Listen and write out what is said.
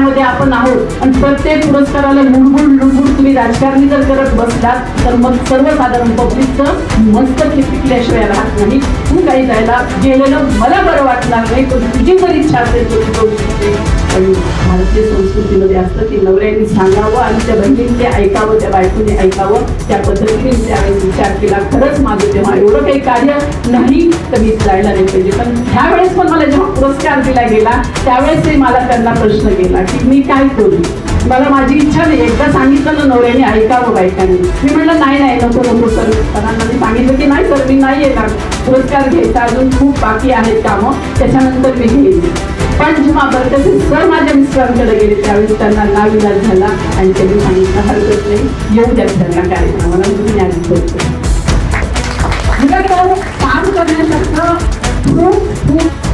कार्यक्रमामध्ये आपण आहोत आणि प्रत्येक पुरस्काराला लुडबुड लुडबुड तुम्ही राजकारणी जर करत बसलात तर मग सर्वसाधारण पब्लिकचं मस्त पिकल्याशिवाय राहत नाही. तू काही जायला गेलेलं मला बरं वाटणार नाही, पण तुझी जर इच्छा असेल तर तू करू शकते. पण भारतीय संस्कृतीमध्ये असतं की नवऱ्याने सांगावं आणि त्या बहिणीने ऐकावं, त्या बायकोने ऐकावं, त्या पद्धतीने त्यावेळेस विचार केला. खरंच माझं तेव्हा एवढं काही कार्य नाही तर मी जायला नाही पाहिजे. पण ह्यावेळेस पण मला जेव्हा पुरस्कार दिला गेला त्यावेळेस मला त्यांना प्रश्न केला की मी काय करू. मला माझी इच्छा नाही, एकदा सांगितलं ना नवऱ्याने ऐकावं बायकांनी. मी म्हटलं नाही नाही नको नको सर. सरांना मी सांगितलं की नाही सर मी नाही येणार, पुरस्कार घ्यायचा अजून खूप बाकी आहेत कामं, त्याच्यानंतर मी घेईन. पण जेव्हा बरं तसे सर माझ्या मिस्टरांकडे गेले त्यावेळेस त्यांना नाविलाज झाला आणि त्यांनी सांगितलं हरकत नाही, येऊ द्या त्यांना कार्यक्रमाला, तुम्ही आधी करतो. काम करण्यासारखं खूप खूप